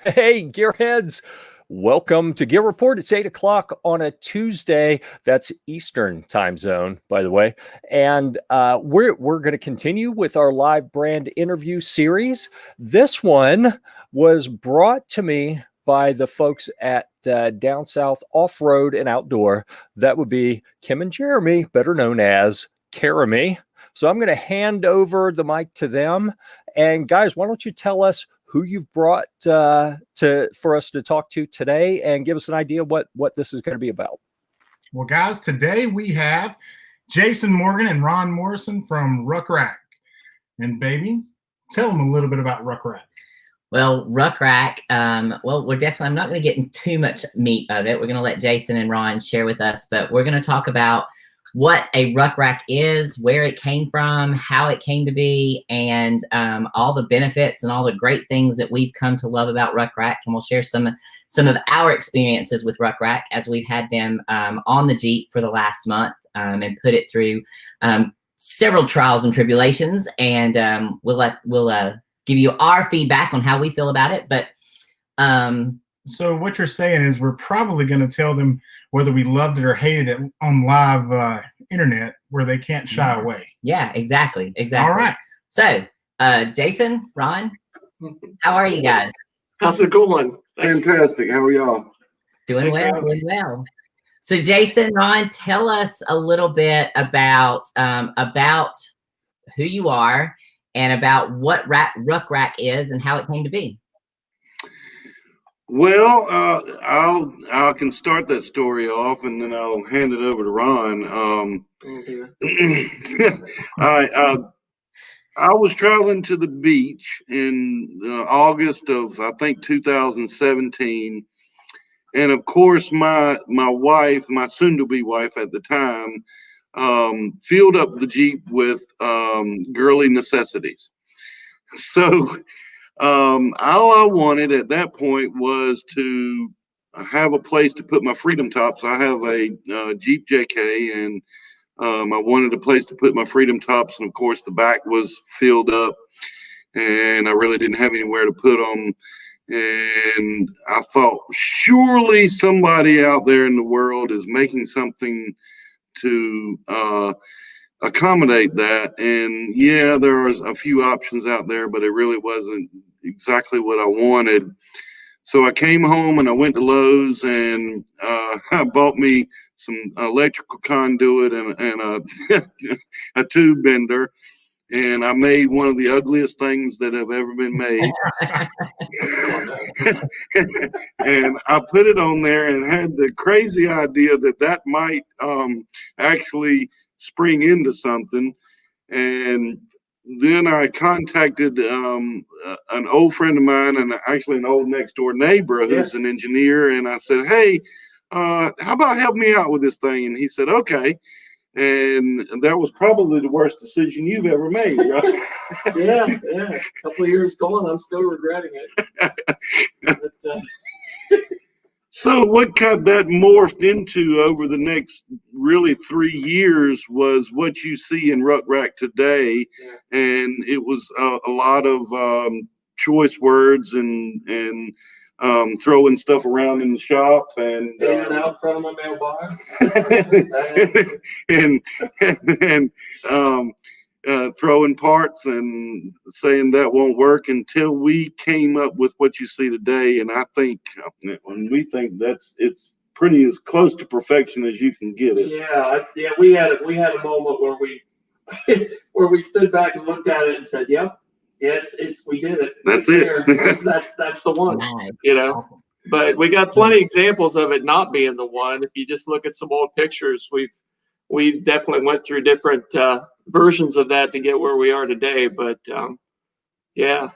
Hey, Gearheads. Welcome to Gear Report. It's 8 o'clock on a Tuesday. That's Eastern time zone, by the way. And we're going to continue with our live brand interview series. This one was brought to me by the folks at Down South Off-Road and Outdoor. That would be Kim and Jeremy, better known as Caramy. So I'm going to hand over the mic to them. And guys, why don't you tell us who you've brought for us to talk to today, and give us an idea what this is going to be about. Well, guys, today we have Jason Morgan and Ron Morrison from rucRak. And baby, tell them a little bit about rucRak. Well, rucRak, we're definitely, I'm not going to get into too much meat of it. We're going to let Jason and Ron share with us, but we're going to talk about what a rucRak is, where it came from, how it came to be, and all the benefits and all the great things that we've come to love about rucRak. And we'll share some of our experiences with rucRak as we've had them on the Jeep for the last month and put it through several trials and tribulations. And we'll give you our feedback on how we feel about it. But so what you're saying is we're probably going to tell them whether we loved it or hated it on live internet, where they can't shy away. Yeah, exactly. All right. So, Jason, Ron, how are you guys? How's it going? Fantastic. How are y'all? Doing well. So, Jason, Ron, tell us a little bit about who you are and about what rucRak is and how it came to be. Well, I can start that story off, and then I'll hand it over to Ron. I was traveling to the beach in August of, I think, 2017, and of course my wife, my soon-to-be wife at the time, filled up the Jeep with girly necessities. So all I wanted at that point was to have a place to put my Freedom Tops. I have a Jeep JK, and I wanted a place to put my Freedom Tops, and of course the back was filled up, and I really didn't have anywhere to put them. And I thought, surely somebody out there in the world is making something to accommodate that. And yeah, there was a few options out there, but it really wasn't exactly what I wanted. So I came home and I went to Lowe's, and I bought me some electrical conduit and a tube bender, and I made one of the ugliest things that have ever been made. And I put it on there and had the crazy idea that might actually spring into something. And then I contacted an old friend of mine, and actually an old next door neighbor who's an engineer. And I said, hey, how about help me out with this thing? And he said, okay. And that was probably the worst decision you've ever made, right? Yeah. A couple of years gone, I'm still regretting it. But, so what that morphed into over the next really 3 years was what you see in rucRak today. Yeah. And it was a lot of choice words and throwing stuff around in the shop and out in front of my mailbox. and throwing parts and saying that won't work, until we came up with what you see today. And I think when we think it's pretty as close to perfection as you can get it. Yeah. We had a moment where we stood back and looked at it and said, "Yep, yeah, we did it. That's it. That's the one." Nice. You know. But we got plenty of examples of it not being the one. If you just look at some old pictures, we definitely went through different versions of that to get where we are today. But yeah.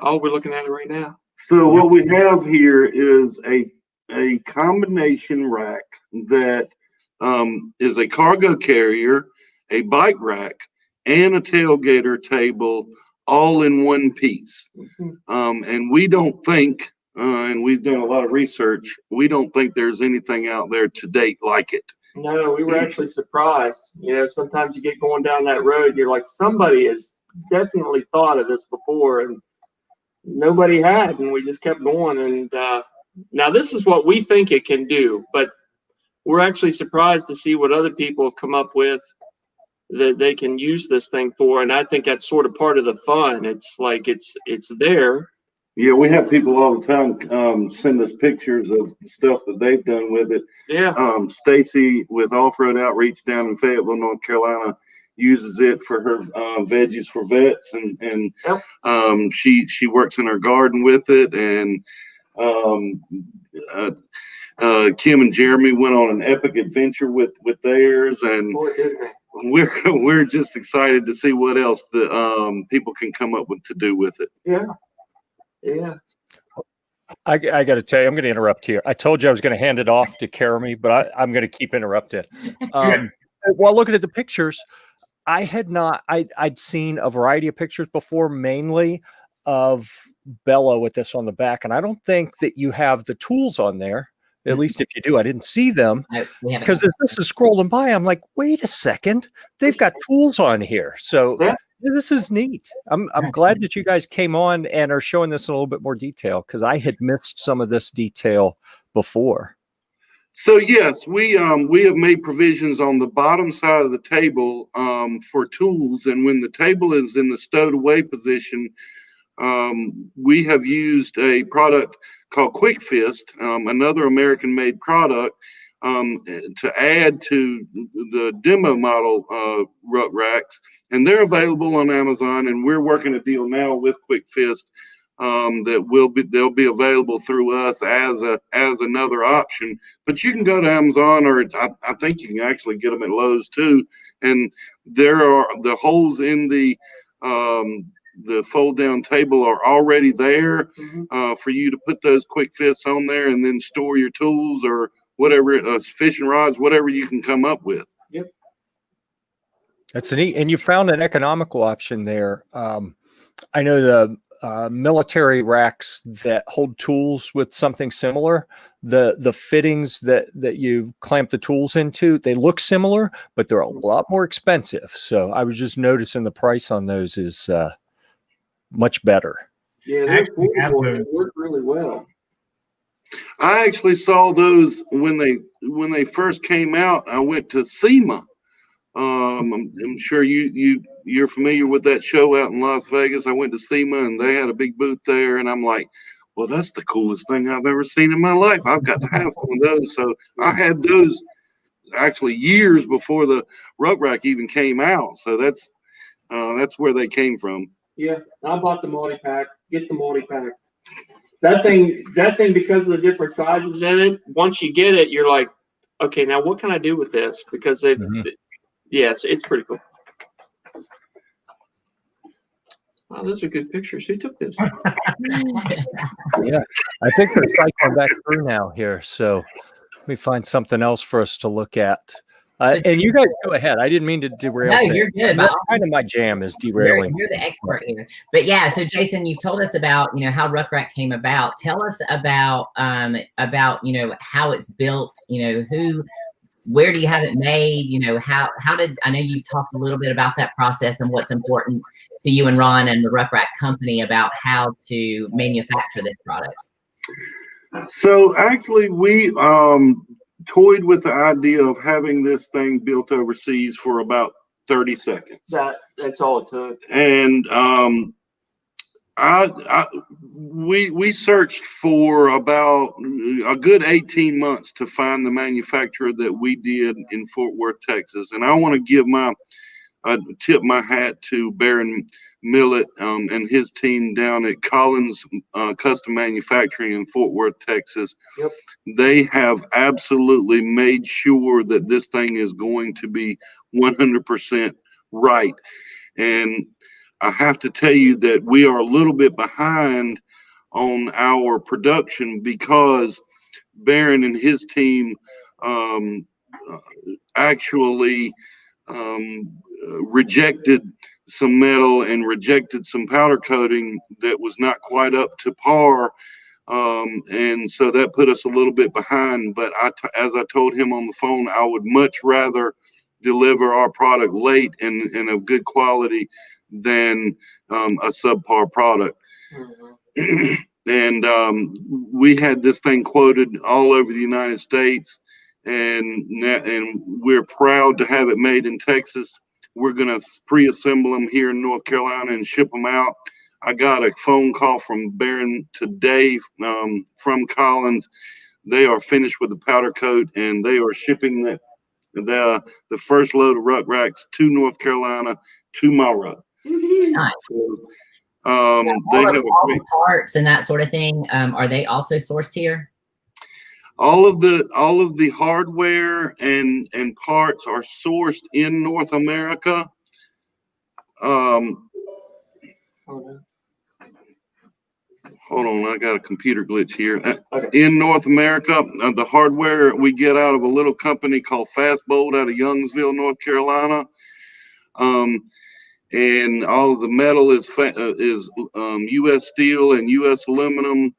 Oh, we're looking at it right now. So what we have here is a combination rack that is a cargo carrier, a bike rack, and a tailgater table, all in one piece. Mm-hmm. And we don't think, and we've done a lot of research, we don't think there's anything out there to date like it. No, we were actually surprised. You know, sometimes you get going down that road, you're like, somebody has definitely thought of this before. And nobody had, and we just kept going. And now this is what we think it can do, but we're actually surprised to see what other people have come up with that they can use this thing for. And I think that's sort of part of the fun. It's like it's there. Yeah, we have people all the time send us pictures of stuff that they've done with it. Yeah. Stacy with Off-Road Outreach down in Fayetteville, North Carolina, uses it for her veggies for vets, and Yep. She works in her garden with it, and Kim and Jeremy went on an epic adventure with theirs, and Boy, didn't they. we're just excited to see what else the people can come up with to do with it. Yeah. Yeah. I got to tell you, I'm going to interrupt here. I told you I was going to hand it off to Jeremy, but I'm going to keep interrupted. While looking at the pictures, I had not, I'd seen a variety of pictures before, mainly of Bella with this on the back. And I don't think that you have the tools on there. At least if you do, I didn't see them. Because as this is scrolling by, I'm like, wait a second, they've got tools on here. So this is neat. I'm glad that you guys came on and are showing this in a little bit more detail, because I had missed some of this detail before. So yes, we have made provisions on the bottom side of the table for tools, and when the table is in the stowed away position, we have used a product called Quick Fist, another American-made product, to add to the demo model rucRaks, and they're available on Amazon. And we're working a deal now with Quick Fist that they'll be available through us as another option. But you can go to Amazon, or I think you can actually get them at Lowe's too. And there are the holes in the fold down table are already there for you to put those Quick Fists on there, and then store your tools or whatever, fishing rods, whatever you can come up with. Yep. That's neat. And you found an economical option there. I know the military racks that hold tools with something similar, the fittings that you clamp the tools into, they look similar, but they're a lot more expensive. So I was just noticing the price on those is much better. Yeah, they work really well. I actually saw those when they first came out. I went to SEMA. I'm sure you're familiar with that show out in Las Vegas. I went to SEMA, and they had a big booth there, and I'm like, well, that's the coolest thing I've ever seen in my life. I've got to have some of those. So I had those actually years before the rucRak even came out. So that's where they came from. Yeah, I bought the multi-pack. Get the multi-pack. That thing, because of the different sizes in it, once you get it, you're like, okay, now what can I do with this? Because yes, it's pretty cool. Wow, those are good pictures. Who took this? Yeah, I think they're cycling back through now here. So let me find something else for us to look at. And you guys go ahead. I didn't mean to derail. No, you're good. That's kind of my jam is derailing. You're the expert here. But yeah, so Jason, you've told us about, how rucRak came about. Tell us about how it's built, where do you have it made? How did, I know you've talked a little bit about that process and what's important to you and Ron and the rucRak company about how to manufacture this product. So actually we toyed with the idea of having this thing built overseas for about 30 seconds. That's all it took. And we searched for about a good 18 months to find the manufacturer that we did in Fort Worth, Texas. And I want to give tip my hat to Baron Millett and his team down at Collins Custom Manufacturing in Fort Worth, Texas. Yep. They have absolutely made sure that this thing is going to be 100% right. And I have to tell you that we are a little bit behind on our production because Baron and his team actually rejected some metal and rejected some powder coating that was not quite up to par. And so that put us a little bit behind. But as I told him on the phone, I would much rather deliver our product late and of good quality than a subpar product. And we had this thing quoted all over the United States, and we're proud to have it made in Texas. We're going to pre-assemble them here in North Carolina and ship them out. I got a phone call from Barron today from Collins. They are finished with the powder coat, and they are shipping the first load of rucRaks to North Carolina tomorrow. Nice. So, they have all the parts and that sort of thing. Are they also sourced here? All of the hardware and parts are sourced in North America. Hold on, I got a computer glitch here. Okay. In North America, the hardware we get out of a little company called Fastbolt out of Youngsville, North Carolina. And all of the metal is U.S. steel and U.S. aluminum.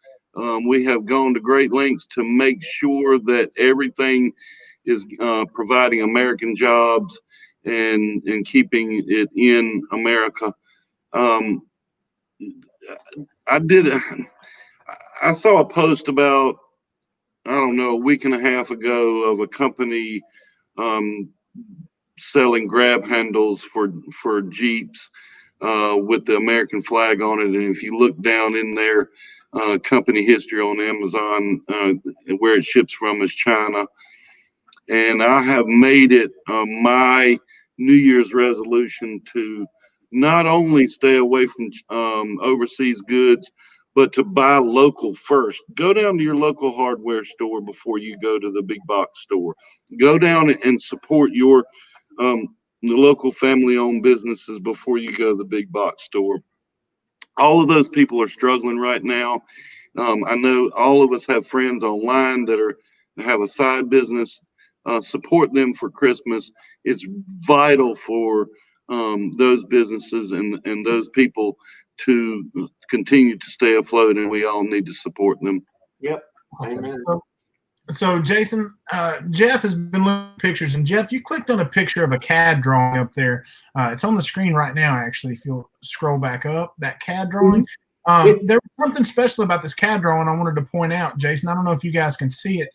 We have gone to great lengths to make sure that everything is providing American jobs and keeping it in America. I saw a post about, I don't know, a week and a half ago of a company selling grab handles for Jeeps with the American flag on it. And if you look down in their company history on Amazon, where it ships from is China. And I have made it my New Year's resolution to not only stay away from overseas goods, but to buy local first. Go down to your local hardware store before you go to the big box store. Go down and support your the local family-owned businesses before you go to the big box store. All of those people are struggling right now. I know all of us have friends online that have a side business. Support them for Christmas. It's vital for those businesses and those people to continue to stay afloat, and we all need to support them. Yep. Amen. So Jason, Jeff has been looking at pictures, and Jeff, you clicked on a picture of a CAD drawing up there. It's on the screen right now, actually, if you'll scroll back up, that CAD drawing. There was something special about this CAD drawing I wanted to point out, Jason. I don't know if you guys can see it,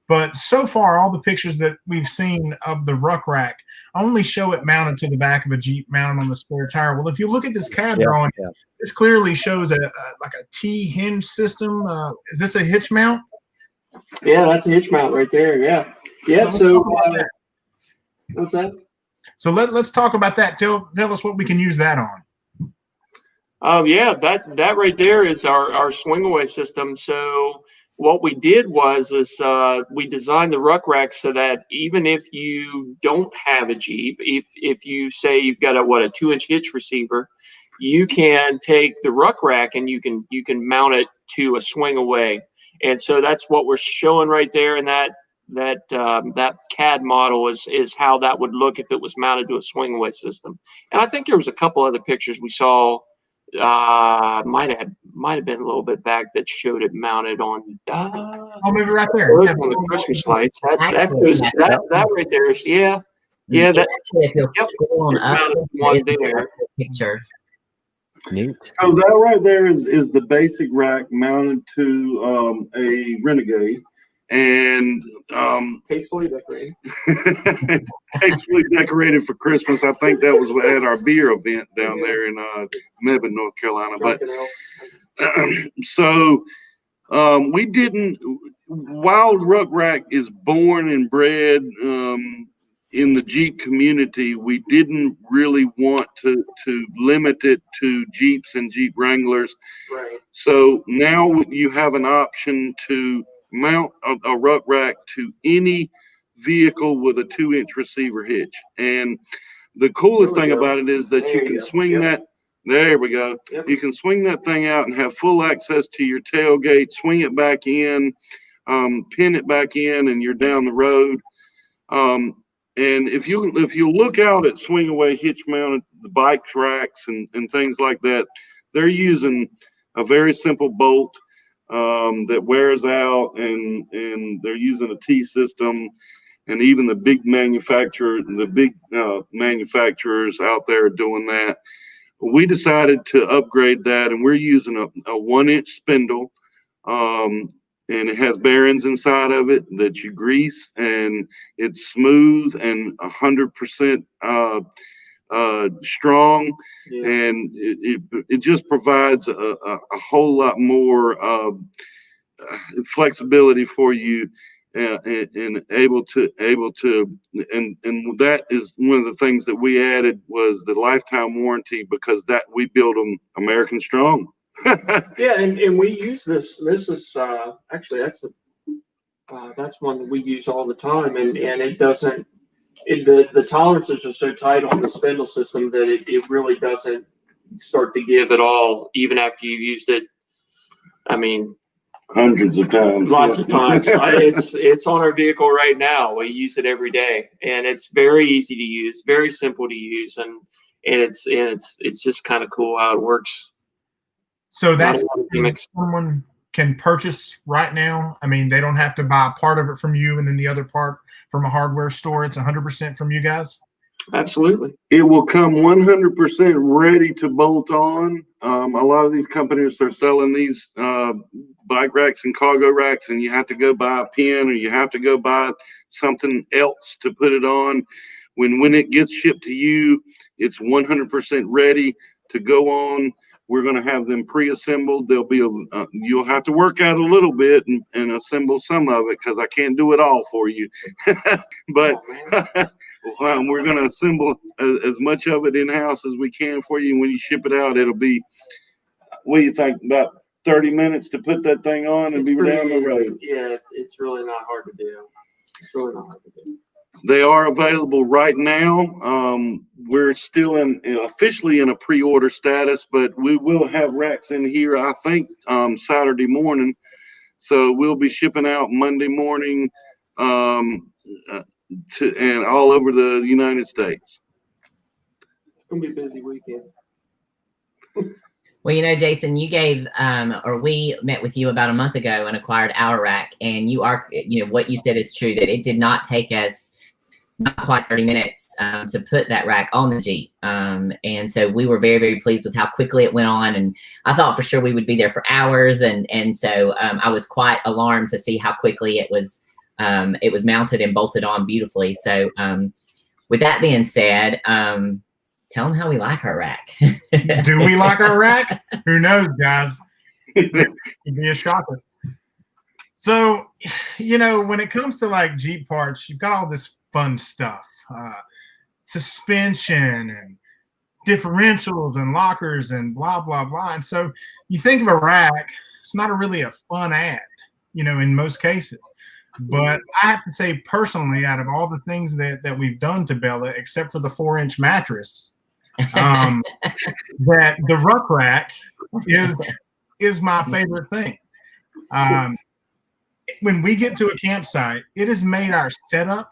but so far, all the pictures that we've seen of the rucRak only show it mounted to the back of a Jeep, mounted on the spare tire. Well, if you look at this CAD drawing, this clearly shows like a T-hinge system. Is this a hitch mount? Yeah, that's a hitch mount right there. Yeah. Yeah. So what's that? So let's talk about that. Tell us what we can use that on. Yeah, that right there is our swing away system. So what we did was we designed the rucRak so that even if you don't have a Jeep, if you say you've got a 2-inch hitch receiver, you can take the rucRak and you can mount it to a swing away. And so that's what we're showing right there, and that CAD model is how that would look if it was mounted to a swing away system. And I think there was a couple other pictures we saw. Might have been a little bit back that showed it mounted on. Maybe right there. On the Christmas lights. That right there is that. If you'll scroll on up, one there. Picture. Neat. So that right there is the basic rack mounted to a Renegade, and tastefully decorated. Tastefully decorated for Christmas. I think that was at our beer event down there in Mebane, North Carolina. But so we didn't. While rucRak is born and bred in the Jeep community, we didn't really want to limit it to Jeeps and Jeep Wranglers. Right. So now you have an option to mount a rucRak to any vehicle with a 2-inch receiver hitch. And the coolest thing about it is that you can swing that. There we go. Yep. You can swing that thing out and have full access to your tailgate, swing it back in, pin it back in, and you're down the road. And if you look out at swing away hitch mounted the bike racks and things like that, they're using a very simple bolt that wears out, and they're using a T system. And even the big manufacturers out there are doing that. we decided to upgrade that, and we're using a 1-inch spindle, and it has bearings inside of it that you grease, and it's smooth and 100% strong, and it just provides a whole lot more flexibility for you, and able to and that is one of the things that we added was the lifetime warranty, because that we build them American strong. Yeah, and we use this is actually that's one that we use all the time, and it doesn't the tolerances are so tight on the spindle system that it really doesn't start to give at all, even after you've used it. I mean, hundreds of times, lots of times. It's on our vehicle right now. We use it every day, and it's very easy to use, very simple to use, and it's just kind of cool how it works. So that's something someone can purchase right now. I mean, they don't have to buy part of it from you and then the other part from a hardware store. It's 100% from you guys. Absolutely. It will come 100% ready to bolt on. A lot of these companies are selling these bike racks and cargo racks, and you have to go buy a pin or you have to go buy something else to put it on. When it gets shipped to you, it's 100% ready to go on. We're going to have them pre-assembled. There'll be you'll have to work out a little bit and assemble some of it, because I can't do it all for you. But we're going to assemble as much of it in-house as we can for you. And when you ship it out, it'll be, what do you think, about 30 minutes to put that thing on and be down the road? Yeah, it's really not hard to do. It's really not hard to do. They are available right now. We're still officially in a pre-order status, but we will have racks in here, I think, Saturday morning. So we'll be shipping out Monday morning, and all over the United States. It's gonna be a busy weekend. Well, you know, Jason, you gave, or we met with you about a month ago and acquired our rack, and what you said is true, that it did not take us not quite 30 minutes to put that rack on the Jeep. And so we were very, very pleased with how quickly it went on. And I thought for sure we would be there for hours. And so I was quite alarmed to see how quickly it was mounted and bolted on beautifully. So with that being said, tell them how we like our rack. Do we like our rack? Who knows, guys? It'd be a shocker. So, when it comes to like Jeep parts, you've got all this fun stuff, suspension and differentials and lockers and blah, blah, blah. And so you think of a rack, it's not really a fun ad, in most cases. But I have to say, personally, out of all the things that we've done to Bella, except for the 4-inch mattress, that the rucRak is my favorite thing. When we get to a campsite, it has made our setup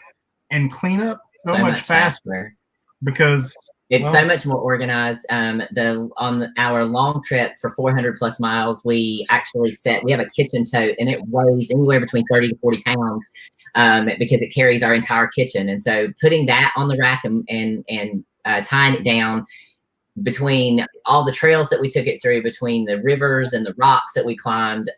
and cleanup so much faster, because it's so much more organized. On our long trip for 400+ miles, we actually we have a kitchen tote, and it weighs anywhere between 30 to 40 pounds because it carries our entire kitchen. And so putting that on the rack and tying it down between all the trails that we took it through, between the rivers and the rocks that we climbed,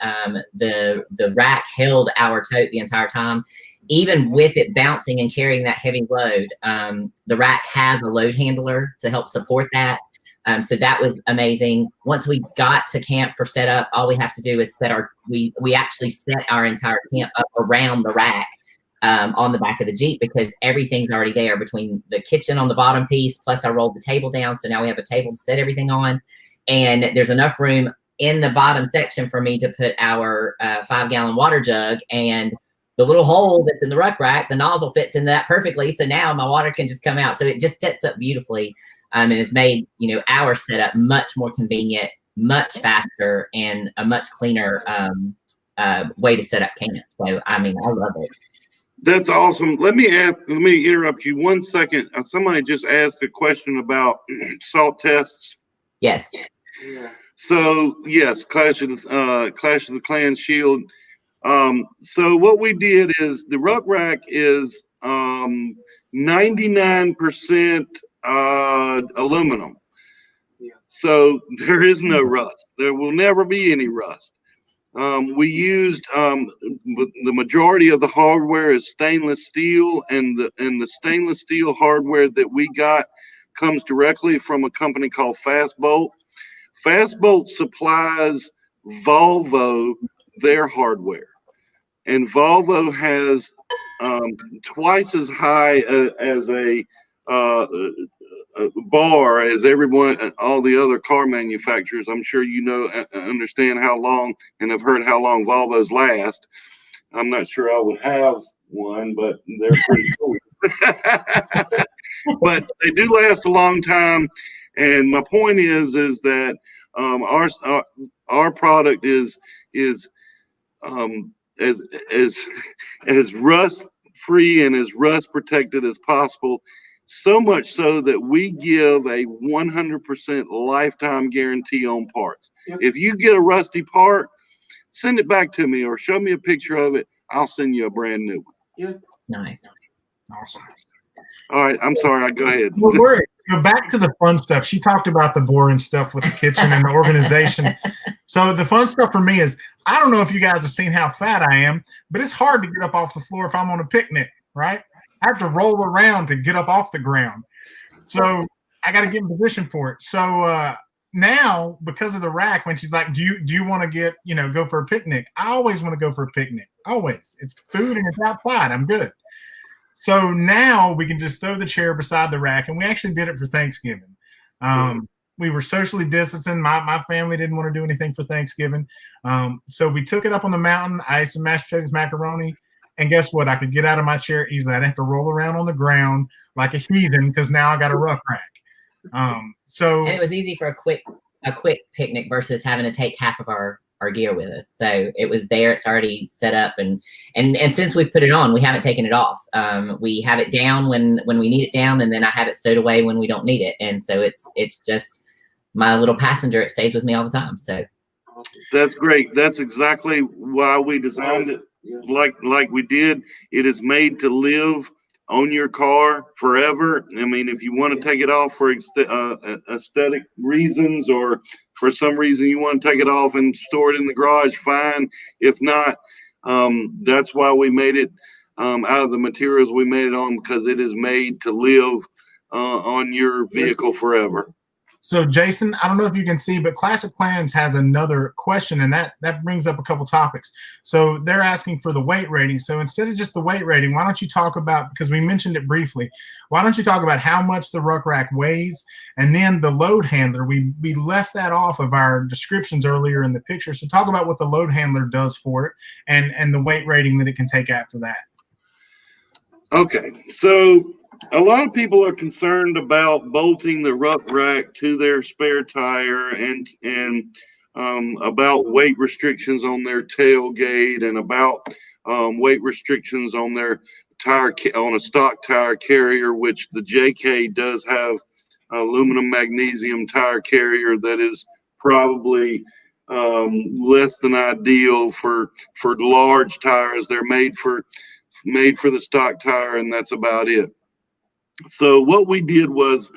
the rack held our tote the entire time. Even with it bouncing and carrying that heavy load, the rack has a load handler to help support that. So that was amazing. Once we got to camp for setup, all we have to do is we actually set our entire camp up around the rack on the back of the Jeep, because everything's already there between the kitchen on the bottom piece, plus I rolled the table down. So now we have a table to set everything on, and there's enough room in the bottom section for me to put our 5-gallon water jug, and the little hole that's in the rucRak, the nozzle fits in that perfectly. So now my water can just come out. So it just sets up beautifully, and it's made, our setup much more convenient, much faster, and a much cleaner way to set up camp. So, I love it. That's awesome. Let me interrupt you 1 second. Somebody just asked a question about salt tests. Yes. Yeah. So yes, Clash of the Clans shield. So what we did is the rucRak is 99% aluminum. Yeah. So there is no rust. There will never be any rust. We used the majority of the hardware is stainless steel, and the stainless steel hardware that we got comes directly from a company called Fastbolt. Fastbolt supplies Volvo their hardware, and Volvo has twice as high as a bar as everyone, all the other car manufacturers. I'm sure you know, understand how long, and have heard how long Volvos last. I'm not sure I would have one, but they're pretty cool. But they do last a long time. And my point is that our product is as as rust free and as rust protected as possible. So much so that we give a 100% lifetime guarantee on parts. Yep. If you get a rusty part, send it back to me or show me a picture of it. I'll send you a brand new one. Yep. Nice. Awesome. All right. I'm sorry. I go ahead. Well, go back to the fun stuff. She talked about the boring stuff with the kitchen and the organization. So the fun stuff for me is, I don't know if you guys have seen how fat I am, but it's hard to get up off the floor if I'm on a picnic, right? I have to roll around to get up off the ground. So I got to get in position for it. So now, because of the rack, when she's like, do you want to go for a picnic? I always want to go for a picnic. Always. It's food and it's outside. I'm good. So now we can just throw the chair beside the rack, and we actually did it for Thanksgiving. We were socially distancing. My family didn't want to do anything for Thanksgiving. So we took it up on the mountain. I ate some mashed potatoes, macaroni. And guess what? I could get out of my chair easily. I didn't have to roll around on the ground like a heathen because now I got a rucRak. So and it was easy for a quick picnic versus having to take half of our gear with us. So it was there. It's already set up, and since we've put it on, we haven't taken it off. We have it down when we need it down, and then I have it stowed away when we don't need it. And so it's just my little passenger. It stays with me all the time. So that's great. That's exactly why we designed it like we did. It is made to live on your car forever. I mean, if you want to take it off for aesthetic reasons, or for some reason you want to take it off and store it in the garage, fine. If not, that's why we made it out of the materials we made it on, because it is made to live on your vehicle forever. So Jason, I don't know if you can see, but Classic Plans has another question, and that brings up a couple topics. So they're asking for the weight rating. So instead of just the weight rating, why don't you talk about, because we mentioned it briefly, why don't you talk about how much the rucRak weighs, and then the load handler. We left that off of our descriptions earlier in the picture. So talk about what the load handler does for it, and the weight rating that it can take after that. Okay, so a lot of people are concerned about bolting the rucRak to their spare tire, and about weight restrictions on their tailgate, and about weight restrictions on their tire, on a stock tire carrier, which the JK does have aluminum magnesium tire carrier that is probably less than ideal for large tires. They're made for the stock tire, and that's about it. So what we did was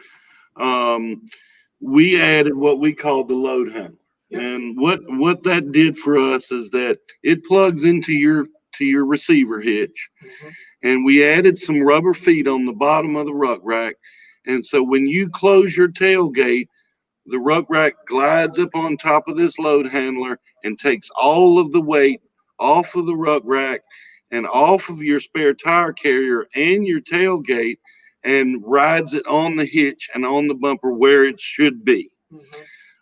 we added what we called the load handler. And what that did for us is that it plugs into your receiver hitch. And we added some rubber feet on the bottom of the rucRak. And so when you close your tailgate, the rucRak glides up on top of this load handler and takes all of the weight off of the rucRak and off of your spare tire carrier and your tailgate, and rides it on the hitch and on the bumper where it should be.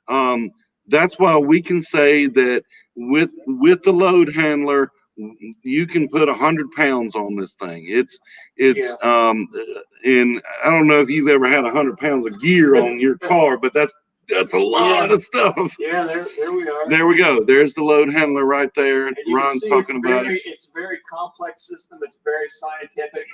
That's why we can say that with the load handler, you can put 100 pounds on this thing. And I don't know if you've ever had 100 pounds of gear on your car, but that's a lot of stuff. Yeah, there we are. There we go. There's the load handler right there. Ron's talking about it. It's a very complex system. It's very scientific.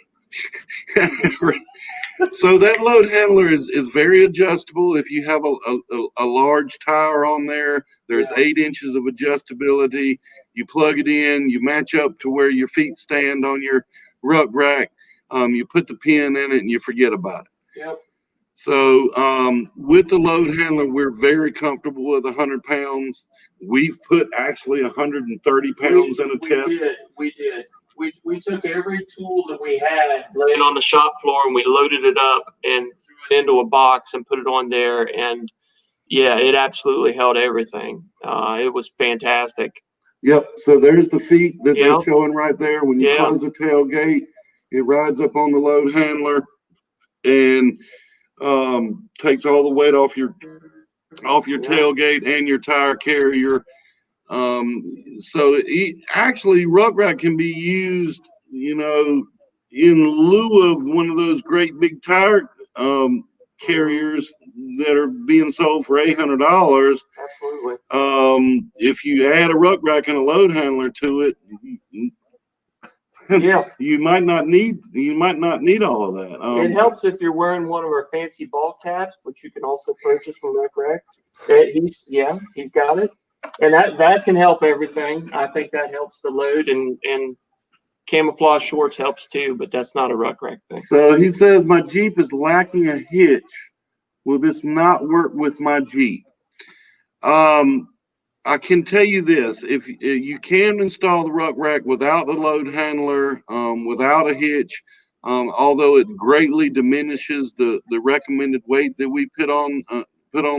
So that load handler is very adjustable. If you have a large tire on there, there's 8 inches of adjustability. You plug it in, you match up to where your feet stand on your rucRak. You put the pin in it and you forget about it. Yep. So with the load handler, we're very comfortable with 100 pounds. We've put actually 130 pounds in a test. We did. We took every tool that we had laying on the shop floor and we loaded it up and threw it into a box and put it on there. And yeah, it absolutely held everything. It was fantastic. Yep. So there's the feet that they're Yep. showing right there. When you Yeah. close the tailgate, it rides up on the load handler and takes all the weight off your tailgate and your tire carrier. So actually, rucRak can be used, in lieu of one of those great big tire carriers that are being sold for $800. Absolutely. If you add a rucRak and a load handler to it, Yeah. you might not need all of that. It helps if you're wearing one of our fancy ball caps, which you can also purchase from rucRak. He's got it. And that can help everything. I think that helps the load, and camouflage shorts helps too, but that's not a rucRak thing. So he says, my Jeep is lacking a hitch. Will this not work with my Jeep? I can tell you this, if you can install the rucRak without the load handler, without a hitch, although it greatly diminishes the recommended weight that we put on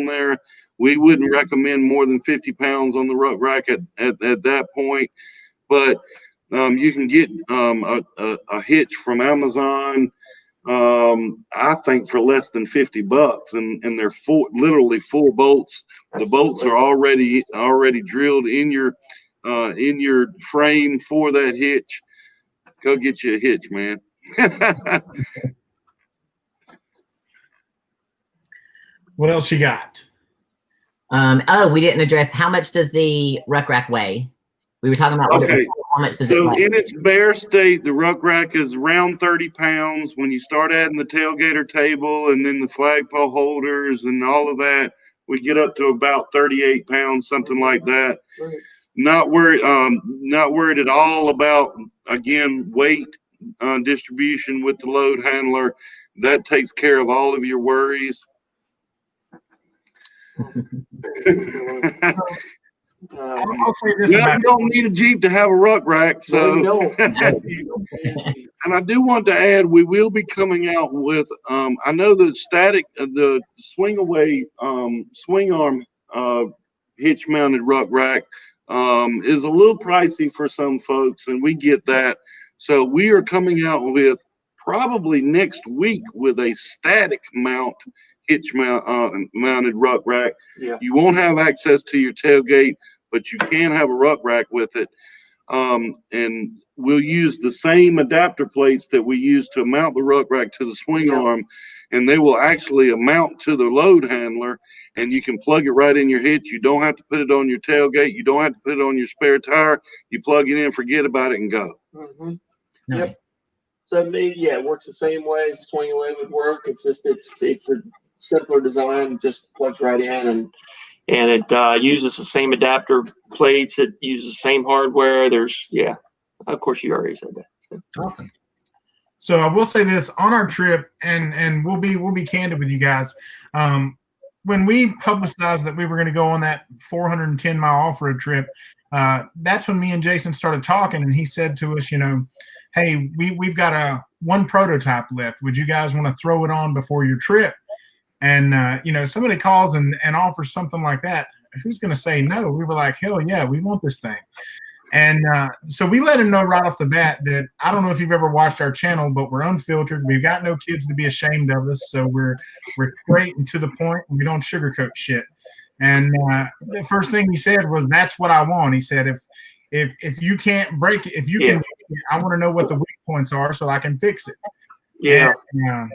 there, we wouldn't recommend more than 50 pounds on the rucRak at that point. But you can get a hitch from Amazon, I think for less than $50, and they're literally 4 bolts. The bolts are already drilled in your frame for that hitch. Go get you a hitch, man. What else you got? We didn't address how much does the rucRak weigh? We were talking about how much does it weigh? In its bare state, the rucRak is around 30 pounds. When you start adding the tailgater table and then the flagpole holders and all of that, we get up to about 38 pounds, something like that. Not worried at all about, again, weight distribution with the load handler. That takes care of all of your worries. I'll say this You about don't need a Jeep to have a rucRak. So, and I do want to add, we will be coming out with. I know the swing arm hitch mounted rucRak is a little pricey for some folks, and we get that. So we are coming out with probably next week with a static mount hitch mounted rucRak. Yeah. You won't have access to your tailgate, but you can have a rucRak with it. And we'll use the same adapter plates that we use to mount the rucRak to the swing arm, and they will actually mount to the load handler, and you can plug it right in your hitch. You don't have to put it on your tailgate. You don't have to put it on your spare tire. You plug it in, forget about it, and go. Mm-hmm. Nice. Yep. So it works the same way as the swing away would work. It's just it's a simpler design, just plugs right in, and it uses the same adapter plates. It uses the same hardware. Of course, you already said that. So. Awesome. So I will say this on our trip, and we'll be candid with you guys. When we publicized that we were going to go on that 410-mile off-road trip, that's when me and Jason started talking, and he said to us, hey, we've got one prototype left. Would you guys want to throw it on before your trip? And somebody calls and offers something like that. Who's going to say no? We were like, hell yeah, we want this thing. And so we let him know right off the bat that I don't know if you've ever watched our channel, but we're unfiltered. We've got no kids to be ashamed of us, so we're straight and to the point, and we don't sugarcoat shit. And the first thing he said was, "That's what I want." He said, "If you can't break it, if you can, I want to know what the weak points are so I can fix it." Yeah. And,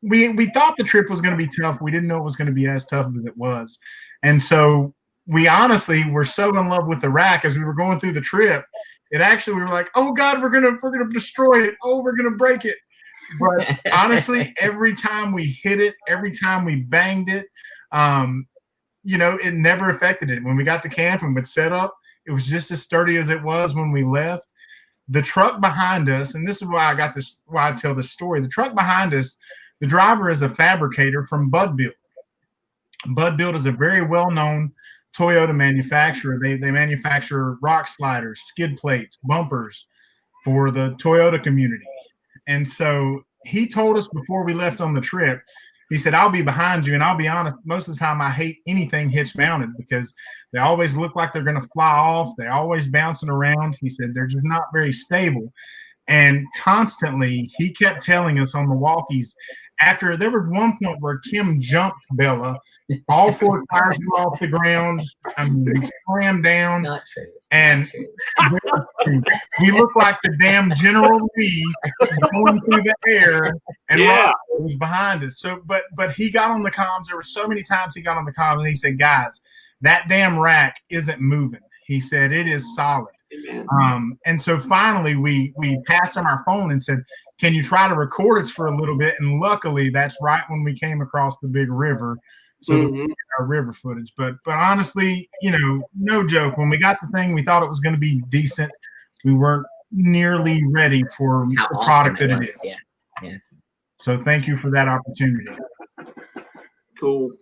we thought the trip was going to be tough. We didn't know it was going to be as tough as it was, and so we honestly were so in love with the rack as we were going through the trip. We were like, "Oh God, we're gonna destroy it. Oh, we're gonna break it." But honestly, every time we hit it, every time we banged it, it never affected it. When we got to camp and would set up, it was just as sturdy as it was when we left. The truck behind us, and this is why I tell this story. The truck behind us, The driver is a fabricator from Bud Build. Bud Build is a very well-known Toyota manufacturer. They manufacture rock sliders, skid plates, bumpers for the Toyota community. And so he told us before we left on the trip, he said, I'll be behind you. And I'll be honest, most of the time I hate anything hitch mounted because they always look like they're going to fly off. They're always bouncing around. He said, they're just not very stable. And constantly he kept telling us on the walkies, after there was one point where Kim jumped Bella, all 4 tires were off the ground. I mean, we slammed down. Not true. And we looked like the damn General Lee going through the air, and Yeah. Rob was behind us. So, but he got on the comms. There were so many times he got on the comms, and he said, "Guys, that damn rack isn't moving." He said, "It is solid." And so finally, we passed him our phone and said, "Can you try to record us for a little bit?" And luckily, that's right when we came across the big river. So that we could get our river footage, but honestly, you know, no joke. When we got the thing, we thought it was going to be decent. We weren't nearly ready for How the awesome product that it it was. is. Yeah. So thank you for that opportunity. Cool.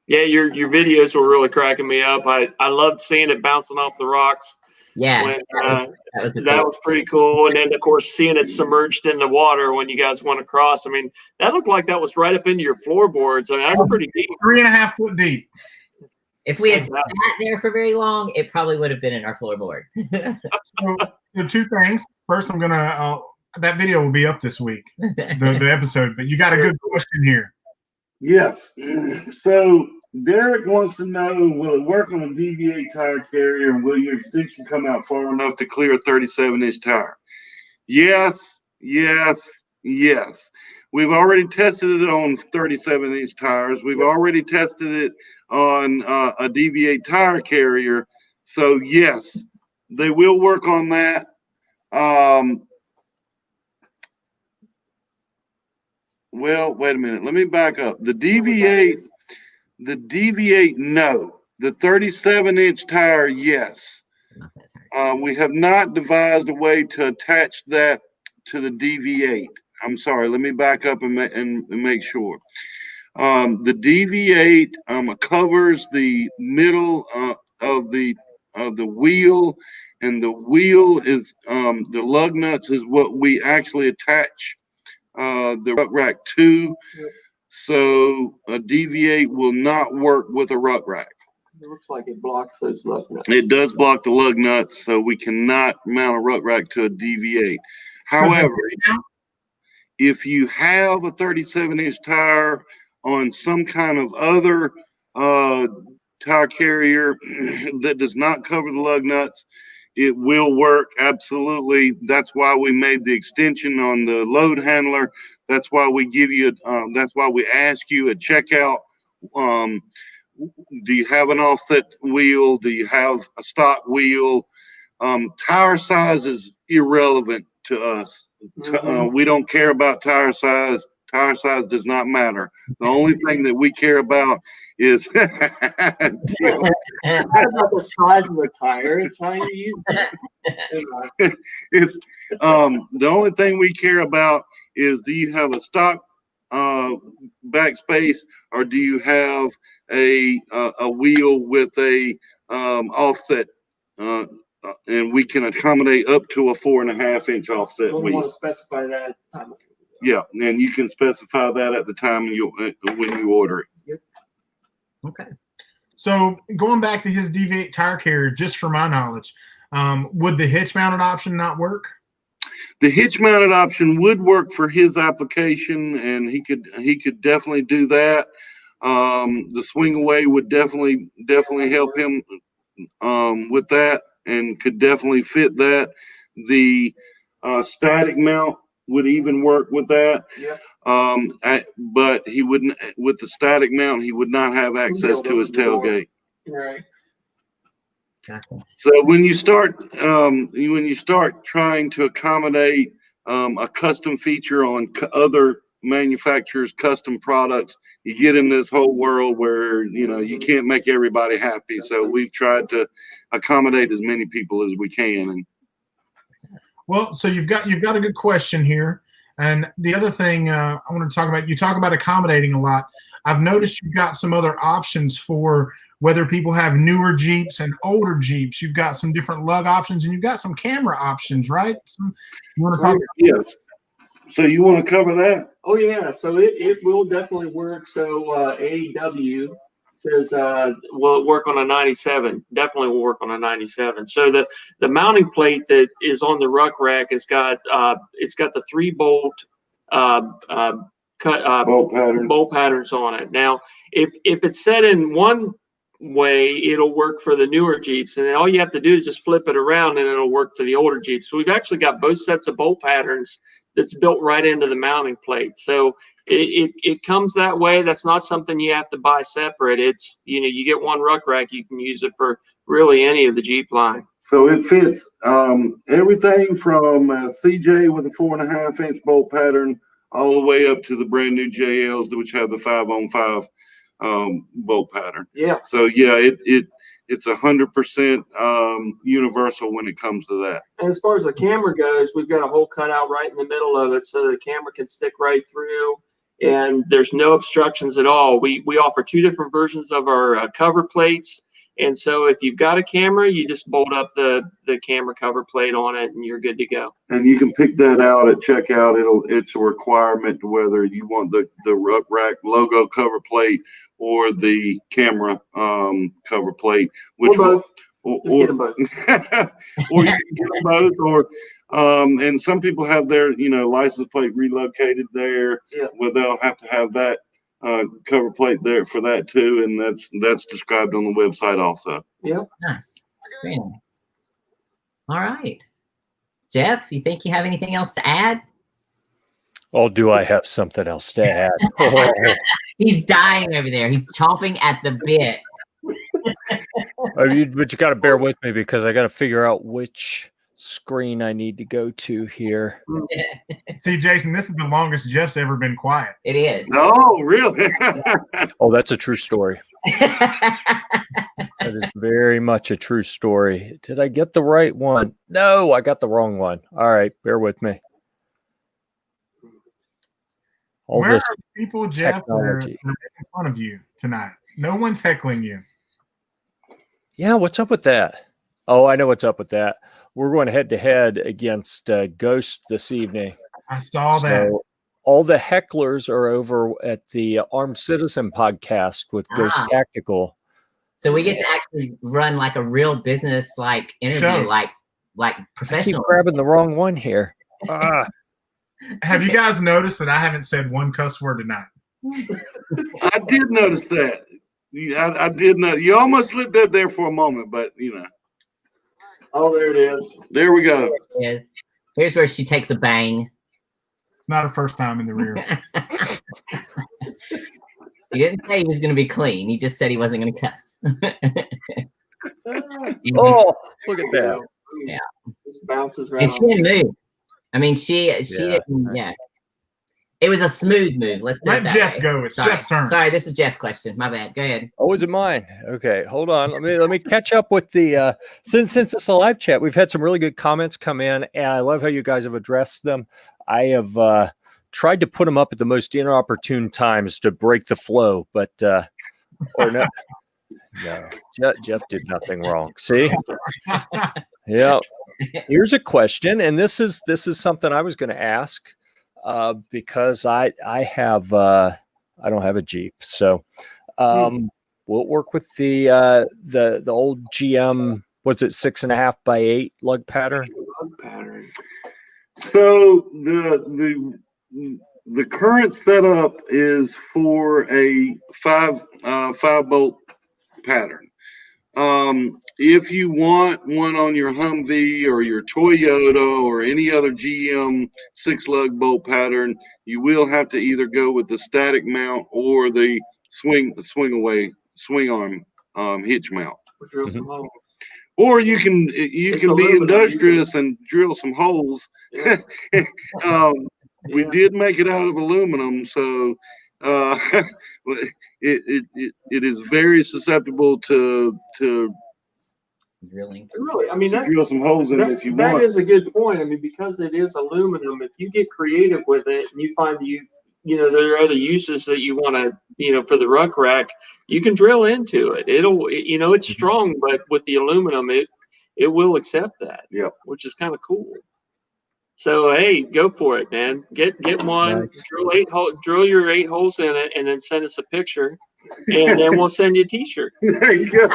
Yeah, your videos were really cracking me up. I loved seeing it bouncing off the rocks. Yeah. When, that that was pretty cool. And then, of course, seeing it submerged in the water when you guys went across. I mean, that looked like that was right up into your floorboards. I mean, that's pretty deep. 3.5 foot deep. If we had sat there for very long, it probably would have been in our floorboard. So 2 things. First, I'm gonna that video will be up this week, the episode. But you got a good question here. Yes. So Derek wants to know, will it work on a DV8 tire carrier, and will your extension come out far enough to clear a 37-inch tire? Yes, yes, yes. We've already tested it on 37-inch tires. We've already tested it on a DV8 tire carrier. So yes, they will work on that. Well, wait a minute. Let me back up. The DV8, no. The 37-inch tire, yes. We have not devised a way to attach that to the DV8. I'm sorry. Let me back up and make sure. The DV8 covers the middle of the wheel, and the wheel is the lug nuts is what we actually attach the rucRak to. So a DV8 will not work with a rucRak. It looks like it blocks those lug nuts. It does block the lug nuts, so we cannot mount a rucRak to a DV8. However, if you have a 37-inch tire on some kind of other tire carrier that does not cover the lug nuts, it will work absolutely. That's why we made the extension on the load handler. That's why we give you. That's why we ask you at checkout. Do you have an offset wheel? Do you have a stock wheel? Tire size is irrelevant to us. We don't care about tire size. Tire size does not matter. The only thing that we care about is It's not about the size of the tire. It's how you use it. it's the only thing we care about is, do you have a stock backspace, or do you have a wheel with a offset, and we can accommodate up to a 4.5-inch offset Don't wheel. want to specify that at the time. Yeah, and you can specify that at the time when you order it. Yep. Okay. So going back to his DV8 tire carrier, just for my knowledge, would the hitch mounted option not work? The hitch mounted option would work for his application, and he could definitely do that. The swing away would definitely help him with that, and could definitely fit that. The static mount would even work with that. Yeah. But he wouldn't, with the static mount, he would not have access to his tailgate. Right. Gotcha. So when you start trying to accommodate a custom feature on other manufacturers' custom products, you get in this whole world where you can't make everybody happy. So we've tried to accommodate as many people as we can. And Well, so you've got a good question here. And the other thing I want to talk about, you talk about accommodating a lot. I've noticed you've got some other options for whether people have newer Jeeps and older Jeeps. You've got some different lug options, and you've got some camera options, right? You want to talk? Yes. So you want to cover that? Oh yeah, so it will definitely work. So AEW says will it work on a 97? Definitely will work on a 97. So the mounting plate that is on the rucRak has got it's got the 3-bolt bolt patterns on it. Now, if it's set in one way, it'll work for the newer Jeeps, and then all you have to do is just flip it around and it'll work for the older Jeeps. So we've actually got both sets of bolt patterns that's built right into the mounting plate. So it comes that way. That's not something you have to buy separate. It's, you get one rucRak, you can use it for really any of the Jeep line. So it fits everything from CJ with a 4.5-inch bolt pattern all the way up to the brand new JLs, which have the 5-on-5 bolt pattern. Yeah. So yeah, it's 100% universal when it comes to that. And as far as the camera goes, we've got a hole cut out right in the middle of it so the camera can stick right through, and there's no obstructions at all. We offer 2 different versions of our cover plates. And so if you've got a camera, you just bolt up the camera cover plate on it and you're good to go. And you can pick that out at checkout. It's a requirement to whether you want the rucRak logo cover plate or the camera cover plate, which or both. Just get them both. Or you can get them both, or and some people have their license plate relocated there. Yeah. Well, they'll have to have that cover plate there for that too, and that's described on the website also. Yep. Nice. Very nice. All right. Jeff, you think you have anything else to add? Oh, do I have something else to add? Oh. He's dying over there. He's chomping at the bit. But you got to bear with me because I got to figure out which screen I need to go to here. See, Jason, this is the longest Jeff's ever been quiet. It is. Oh, really? Oh, that's a true story. That is very much a true story. Did I get the right one? No, I got the wrong one. All right, bear with me. Where are people, Jeff, that are making fun of you tonight? No one's heckling you. Yeah, what's up with that? Oh, I know what's up with that. We're going head-to-head against Ghost this evening. I saw that. All the hecklers are over at the Armed Citizen podcast with Ghost Tactical. So we get to actually run like a real business interview, like professional. I keep grabbing the wrong one here. Have you guys noticed that I haven't said one cuss word tonight? I did notice that. I did not. You almost slipped up there for a moment, but Oh, there it is. There we go. There it is. Here's where she takes a bang. It's not a first time in the rear. He didn't say he was going to be clean. He just said he wasn't going to cuss. Oh, look at that. Yeah. Just bounces right. And she didn't move. I mean, she didn't. Yeah. It was a smooth move. Let's let Jeff go. It's Jeff's turn. Sorry, this is Jeff's question. My bad. Go ahead. Oh, is it mine? Okay, hold on. Let me catch up with the since it's a live chat. We've had some really good comments come in, and I love how you guys have addressed them. I have tried to put them up at the most inopportune times to break the flow, but or no, Jeff did nothing wrong. See, yeah. Here's a question, and this is something I was going to ask. Because I don't have a Jeep, so we'll work with the old GM. What's it, 6.5 by 8 lug pattern? So the current setup is for a 5-bolt pattern. If you want one on your Humvee or your Toyota or any other GM 6-lug bolt pattern, you will have to either go with the static mount or the swing arm hitch mount. Or you can be industrious and drill some holes. Yeah. We did make it out of aluminum, so it is very susceptible to drilling. Really, I mean, To drill some holes in it if you that want. is a good point. I mean, because it is aluminum, if you get creative with it and you find there are other uses that you want to, for the rucRak, you can drill into it. It's strong, but with the aluminum, it will accept that. Yep. Which is kind of cool. So hey, go for it, man. Get one. Nice. Drill your 8 holes in it, and then send us a picture, and then we'll send you a T-shirt. There you go.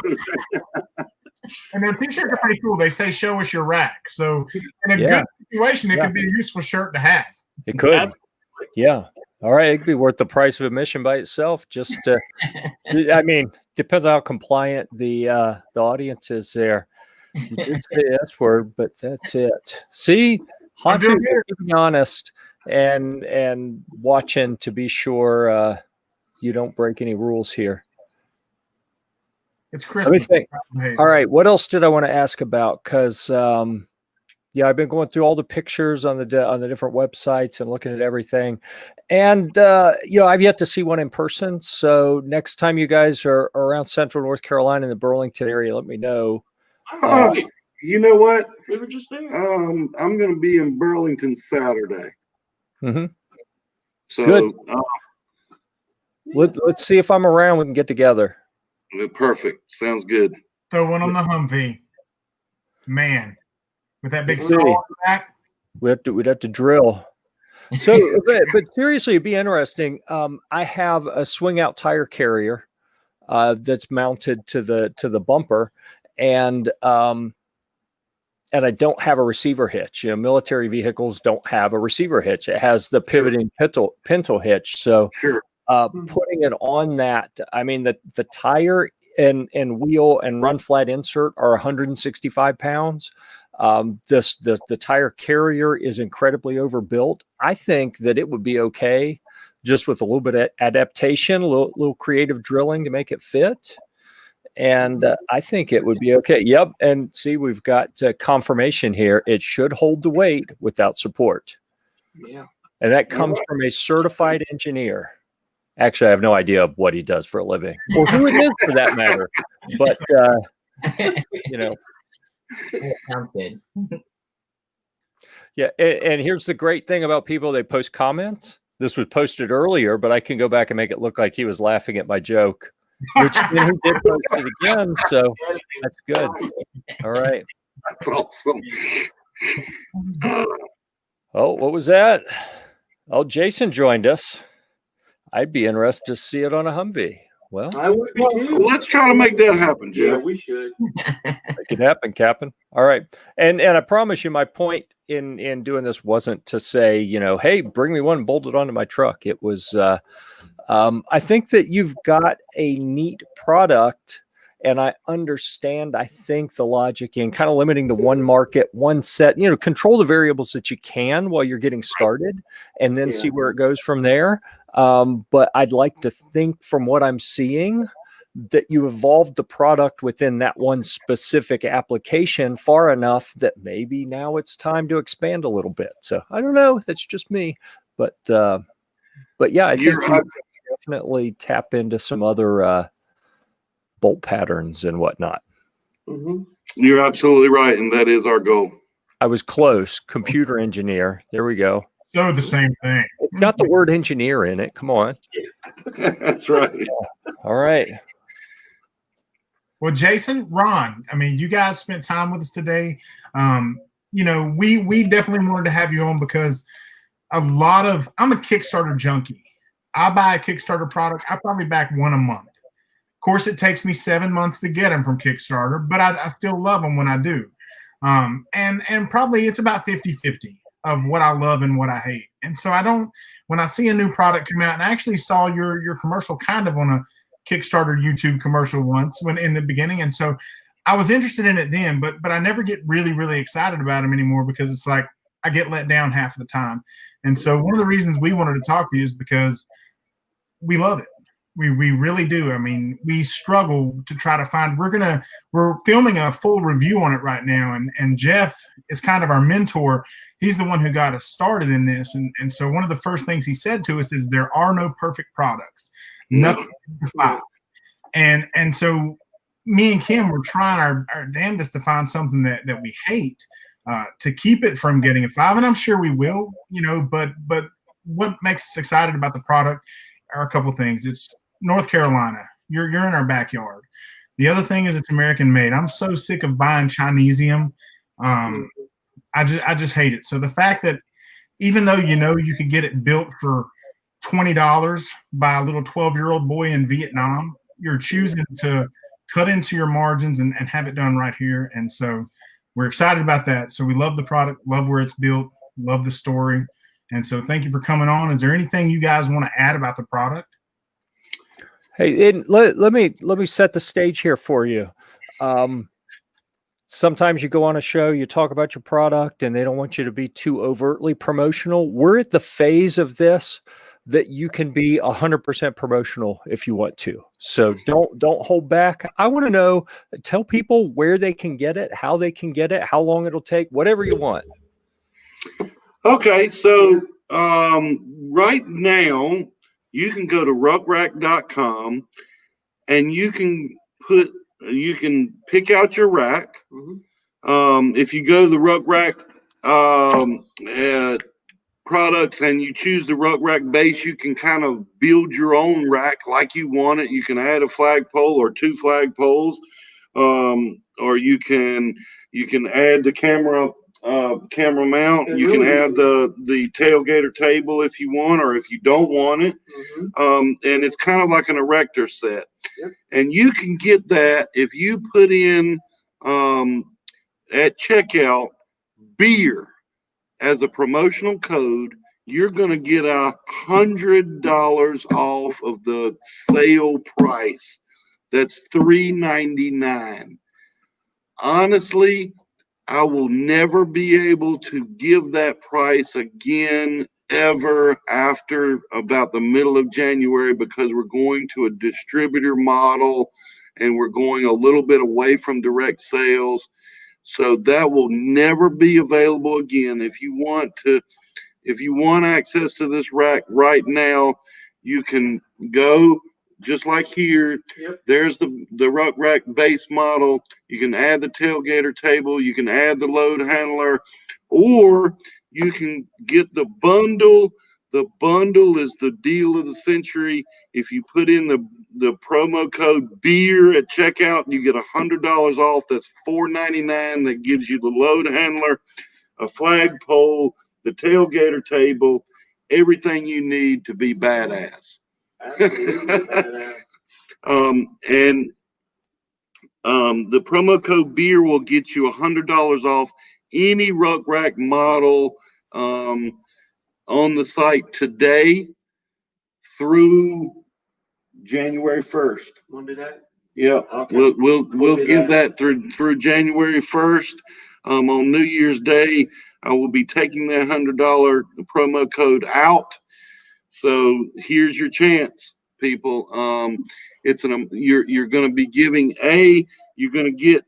And their T-shirts are pretty cool. They say "Show us your rack." So in a good situation, it could be a useful shirt to have. It could. Absolutely. Yeah. All right. It could be worth the price of admission by itself. Just to, I mean, depends on how compliant the audience is there. You did say the S word, but that's it. See, Haunting, keeping honest and watching to be sure you don't break any rules here. It's Christmas. All right. What else did I want to ask about? Because I've been going through all the pictures on the different websites and looking at everything, and I've yet to see one in person. So next time you guys are around Central North Carolina in the Burlington area, let me know. You know what? We were just there. I'm going to be in Burlington Saturday. Mm-hmm. So good. Let's see if I'm around. We can get together. Perfect. Sounds good. Throw one on the Humvee, man, with that big saw on the back. We'd have to drill. So, but seriously, it'd be interesting. I have a swing out tire carrier that's mounted to the bumper, and I don't have a receiver hitch. Military vehicles don't have a receiver hitch. It has the pivoting pintle hitch. So, sure. Putting it on that, I mean, the tire and wheel and run flat insert are 165 pounds. The tire carrier is incredibly overbuilt. I think that it would be okay just with a little bit of adaptation, a little creative drilling to make it fit. And I think it would be okay. Yep. And see, we've got confirmation here. It should hold the weight without support. Yeah. And that comes from a certified engineer. Actually, I have no idea what he does for a living or who it is for that matter. But, Sounds good. Yeah. And here's the great thing about people, they post comments. This was posted earlier, but I can go back and make it look like he was laughing at my joke, which then he did post it again. So that's good. All right. That's awesome. Oh, what was that? Oh, Jason joined us. I'd be interested to see it on a Humvee. Well, I would be too. Let's try to make that happen, Jeff. Yeah, we should. Make it happen, Captain. All right. And I promise you, my point in doing this wasn't to say, hey, bring me one and bolt it onto my truck. It was, I think that you've got a neat product, and I understand, I think, the logic in kind of limiting to one market, one set, control the variables that you can while you're getting started and then see where it goes from there. But I'd like to think from what I'm seeing that you evolved the product within that one specific application far enough that maybe now it's time to expand a little bit. So I don't know. That's just me. But yeah, I think you definitely tap into some other bolt patterns and whatnot. Mm-hmm. You're absolutely right. And that is our goal. I was close. Computer engineer. There we go. So the same thing. It's got the word engineer in it. Come on. That's right. Yeah. All right. Well, Jason, Ron, I mean, you guys spent time with us today. We definitely wanted to have you on because I'm a Kickstarter junkie. I buy a Kickstarter product. I probably back one a month. Of course, it takes me 7 months to get them from Kickstarter, but I still love them when I do. And probably it's about 50-50 of what I love and what I hate. And so when I see a new product come out, and I actually saw your commercial kind of on a Kickstarter YouTube commercial once when in the beginning. And so I was interested in it then, but I never get really, really excited about them anymore because it's like I get let down half of the time. And so one of the reasons we wanted to talk to you is because we love it. We really do. I mean, we struggle to try to find, we're filming a full review on it right now. And Jeff is kind of our mentor. He's the one who got us started in this. And so one of the first things he said to us is there are no perfect products. Nothing to fight. And so me and Kim were trying our damnedest to find something that we hate to keep it from getting a 5, and I'm sure we will, but what makes us excited about the product are a couple things. It's North Carolina. You're in our backyard. The other thing is it's American made. I'm so sick of buying Chinesium. I just hate it. So the fact that even though you could get it built for $20 by a little 12-year-old boy in Vietnam, you're choosing to cut into your margins and have it done right here. And so we're excited about that. So we love the product, love where it's built, love the story. And so thank you for coming on. Is there anything you guys want to add about the product? Hey, and let me set the stage here for you. Sometimes you go on a show, you talk about your product, and they don't want you to be too overtly promotional. We're at the phase of this that you can be 100% promotional if you want to. So don't hold back. I want to know, tell people where they can get it, how they can get it, how long it'll take, whatever you want. Okay, so right now you can go to rucRak.com and you can pick out your rack. If you go to the rucRak products and you choose the rucRak base, you can kind of build your own rack like you want it. You can add a flagpole or 2 flagpoles, or you can add the camera mount. You can add the tailgater table if you want, or if you don't want it. And it's kind of like an erector set. And you can get that if you put in at checkout beer as a promotional code. You're going to get $100 off of the sale price. That's $3.99. Honestly, I will never be able to give that price again ever after about the middle of January, because we're going to a distributor model and we're going a little bit away from direct sales. So that will never be available again. If you want access to this rack right now, you can go just like here. There's the rucRak base model. You can add the tailgater table. You can add the load handler, or you can get the bundle. The bundle is the deal of the century. If you put in the promo code beer at checkout, you get $100 off. That's $4.99. That gives you the load handler, a flagpole, the tailgater table, everything you need to be badass. The promo code beer will get you $100 off any rucRak model on the site today through January 1st. Want to do that? Yeah, Okay. we'll give that through January 1st. On New Year's Day, I will be taking that $100 promo code out. So here's your chance, people. You're going to be giving you're going to get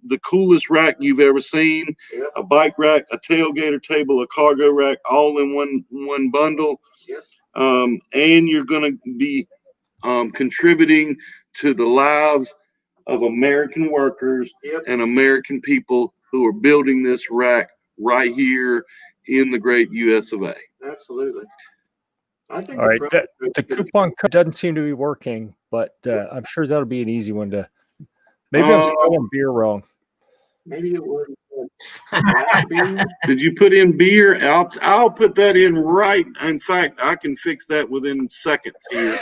the coolest rack you've ever seen, a bike rack, a tailgater table, a cargo rack, all in one bundle. And you're going to be contributing to the lives of American workers and American people who are building this rack right here in the great US of A. Absolutely. I think All right, the coupon code doesn't seem to be working, but I'm sure that'll be an easy one to. Maybe I'm spelling beer wrong. Maybe it would. Did you put in beer? I'll put that in right. In fact, I can fix that within seconds here.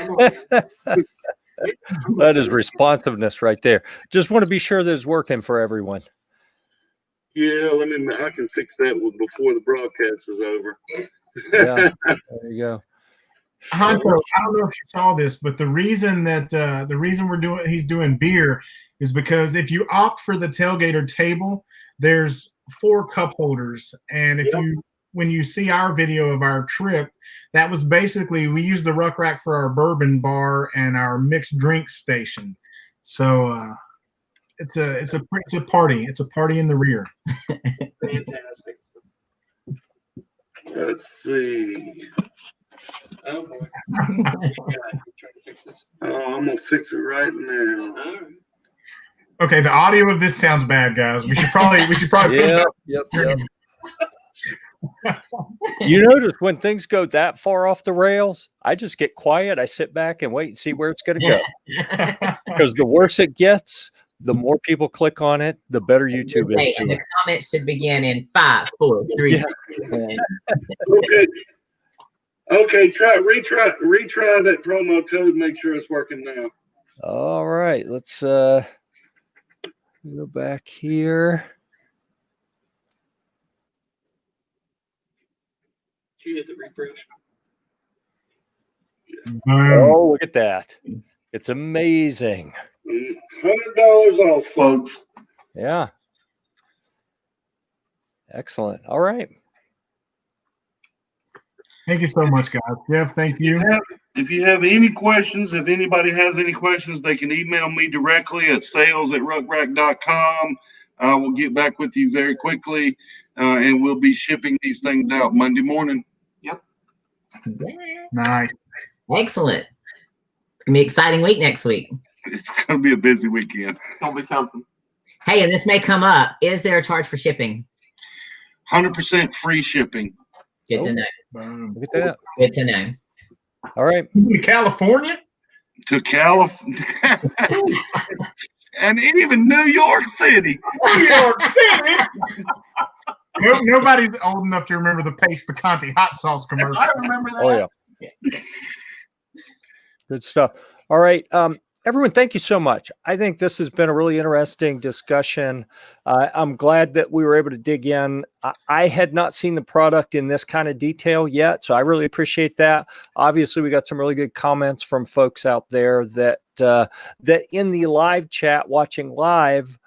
That is responsiveness right there. Just want to be sure that it's working for everyone. Yeah, I can fix that before the broadcast is over. Yeah, there you go. Honcho, I don't know if you saw this, but the reason he's doing beer is because if you opt for the tailgater table, there's 4 cup holders, and when you see our video of our trip, that was basically, we used the rucRak for our bourbon bar and our mixed drink station. So it's a party. It's a party in the rear. Fantastic. Let's see. Oh boy. Yeah, I'm trying to fix this. Oh, I'm gonna fix it right now. All right. Okay, the audio of this sounds bad, guys. We should probably put it Yep. You notice when things go that far off the rails, I just get quiet. I sit back and wait and see where it's going to go. Because the worse it gets, the more people click on it, the better YouTube is. And the comments should begin in 5, 4, 3. Okay, retry that promo code. Make sure it's working now. All right, let's go back here. Did you hit the refresh? Oh, look at that. It's amazing. $100 off, folks. Yeah. Excellent. All right. Thank you so much, guys. Jeff, thank you. If you have any questions, if anybody has any questions, they can email me directly at sales@rucRak.com. I will get back with you very quickly, and we'll be shipping these things out Monday morning. Yep. Nice. Excellent. It's going to be an exciting week next week. It's going to be a busy weekend. It's going to be something. Hey, and this may come up. Is there a charge for shipping? 100% free shipping. Good to know. Boom. Look at that. Good to know. All right. To California? To California. And even New York City. New York City? Nobody's old enough to remember the Pace Picante hot sauce commercial. I remember that. Oh, yeah. Good stuff. All right. Everyone, thank you so much. I think this has been a really interesting discussion. I'm glad that we were able to dig in. I had not seen the product in this kind of detail yet, so I really appreciate that. Obviously, we got some really good comments from folks out there that in the live chat, watching live,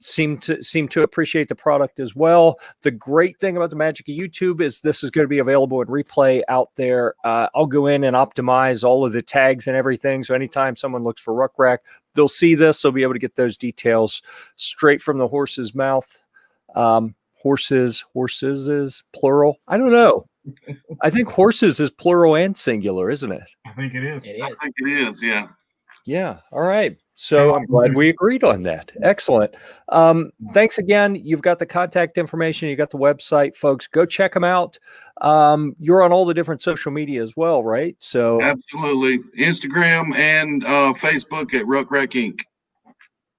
seem to appreciate the product as well. The great thing about the magic of YouTube is this is going to be available in replay out there. I'll go in and optimize all of the tags and everything. So anytime someone looks for rucRak, they'll see this. They'll be able to get those details straight from the horse's mouth. Horses is plural. I don't know. I think horses is plural and singular, isn't it? I think it is. It is. I think it is, yeah. Yeah. All right. So I'm glad we agreed on that. Excellent. Thanks again. You've got the contact information. You got the website, folks. Go check them out. You're on all the different social media as well, right? So Absolutely. Instagram and Facebook at rucRak Inc.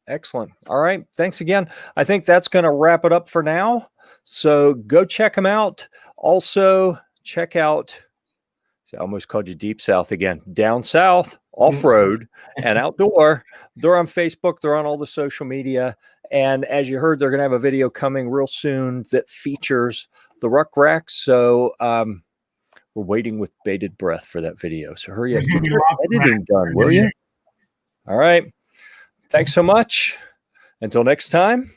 Excellent. All right. Thanks again. I think that's going to wrap it up for now. So go check them out. Also, check out, see, I almost called you Deep South again, Down South, Off-Road and Outdoor. They're on Facebook. They're on all the social media. And as you heard, they're going to have a video coming real soon that features the rucRak. So we're waiting with bated breath for that video. So hurry up. Get your editing done, will you? All right. Thanks so much. Until next time.